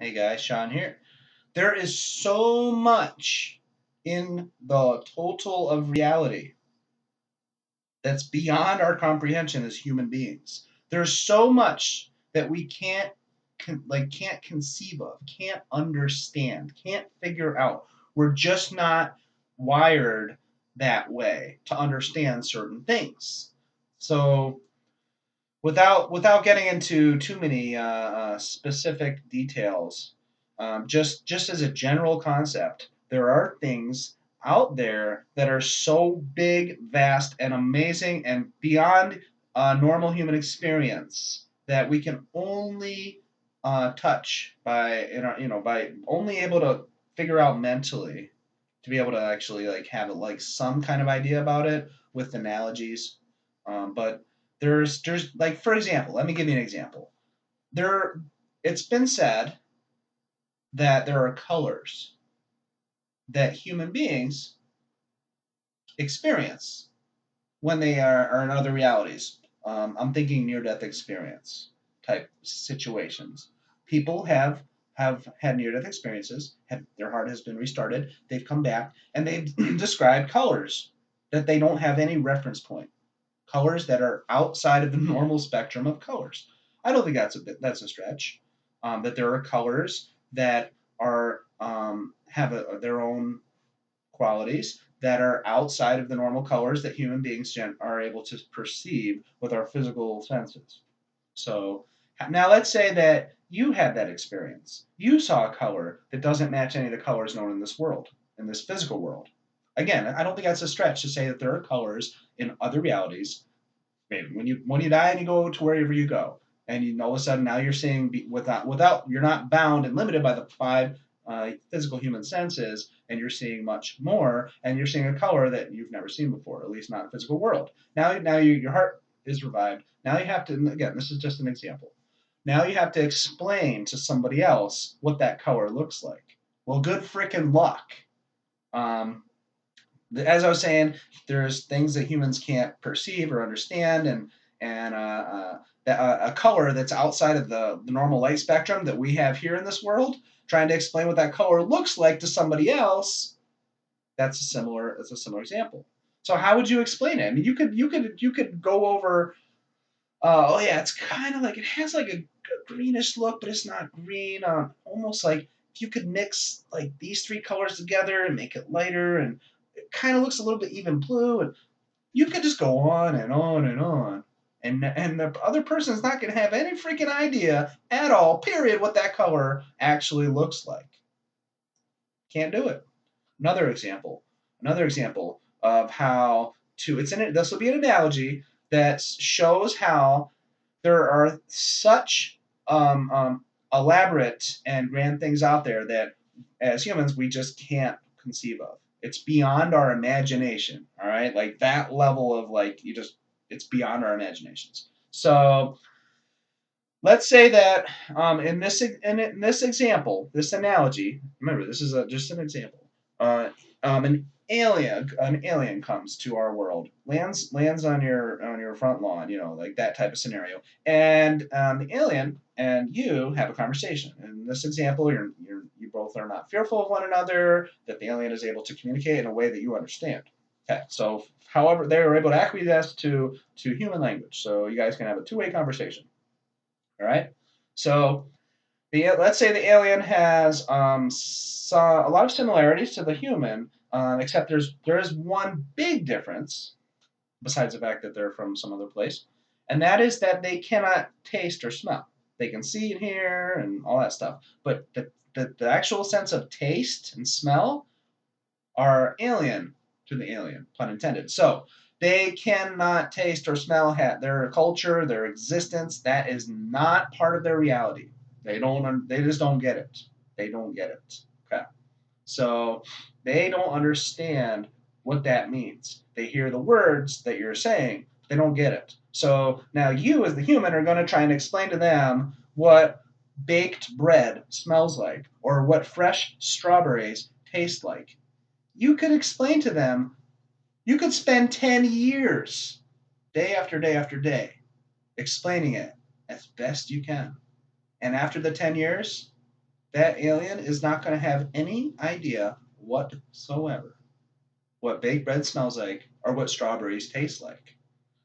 Hey guys, Sean here. There is so much in the total of reality that's beyond our comprehension as human beings. There's so much that we can't conceive of, can't understand, can't figure out. We're just not wired that way to understand certain things. So without getting into too many specific details, just as a general concept, there are things out there that are so big, vast, and amazing, and beyond normal human experience that we can only touch by by only able to figure out mentally to be able to actually like have like some kind of idea about it with analogies. But there's like, for example, let me give you an example. There, it's been said that there are colors that human beings experience when they are in other realities. I'm thinking near death experience type situations. People have had near death experiences. Their heart has been restarted. They've come back and they've described colors that they don't have any reference point. Colors that are outside of the normal spectrum of colors. I don't think that's a stretch. That there are colors that are have their own qualities that are outside of the normal colors that human beings are able to perceive with our physical senses. So now let's say that you had that experience. You saw a color that doesn't match any of the colors known in this world, in this physical world. Again, I don't think that's a stretch to say that there are colors in other realities. Maybe when you die and you go to wherever you go, and all of a sudden now you're seeing without you're not bound and limited by the five physical human senses, and you're seeing much more, and you're seeing a color that you've never seen before, at least not in the physical world. Now your heart is revived. Now you have to, again, this is just an example. Now you have to explain to somebody else what that color looks like. Well, good freaking luck. Um, as I was saying, there's things that humans can't perceive or understand, and a color that's outside of the normal light spectrum that we have here in this world. Trying to explain what that color looks like to somebody else, that's a similar example. So how would you explain it? I mean, you could go over. Oh yeah, it's kind of like it has like a greenish look, but it's not green. Almost like if you could mix like these three colors together and make it lighter, and it kind of looks a little bit even blue, and you could just go on and on and on. And the other person's not going to have any freaking idea at all, period, what that color actually looks like. Can't do it. Another example. Another example of how to this will be an analogy that shows how there are such elaborate and grand things out there that as humans we just can't conceive of. It's beyond our imagination. All right, like that level of like it's beyond our imaginations. So let's say that in this example, this analogy. Remember, this is just an example. An alien comes to our world, lands on your front lawn, like that type of scenario, and the alien and you have a conversation. In this example, you both are not fearful of one another. That the alien is able to communicate in a way that you understand. Okay, so however they are able to acquiesce to human language, so you guys can have a two-way conversation. All right. So let's say the alien has a lot of similarities to the human, except there is one big difference besides the fact that they're from some other place, and that is that they cannot taste or smell. They can see and hear and all that stuff, but the actual sense of taste and smell are alien to the alien, pun intended. So they cannot taste or smell their culture, their existence. That is not part of their reality. They don't. They just don't get it. They don't get it. Okay. So they don't understand what that means. They hear the words that you're saying. They don't get it. So now you, as the human, are going to try and explain to them what baked bread smells like or what fresh strawberries taste like. You could explain to them, you could spend 10 years, day after day after day, explaining it as best you can. And after the 10 years, that alien is not going to have any idea whatsoever what baked bread smells like or what strawberries taste like.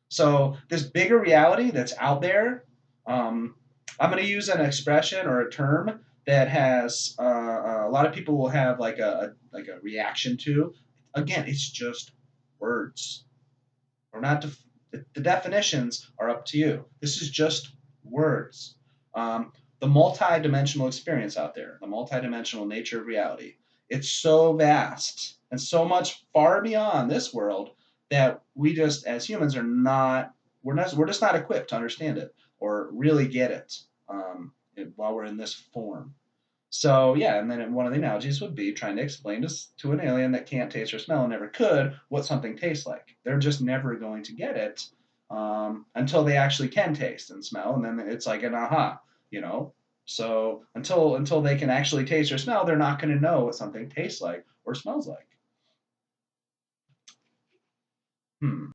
So this bigger reality that's out there, um, I'm going to use an expression or a term that has a lot of people will have like a reaction to. Again, it's just words. We're not the definitions are up to you. This is just words. The multi-dimensional experience out there, the multi-dimensional nature of reality. It's so vast and so much far beyond this world that we just, as humans, are not. We're just not equipped to understand it or really get it while we're in this form. So yeah, and then one of the analogies would be trying to explain to an alien that can't taste or smell and never could what something tastes like. They're just never going to get it until they actually can taste and smell, and then it's like an aha, you know. So until they can actually taste or smell, they're not going to know what something tastes like or smells like. Hmm.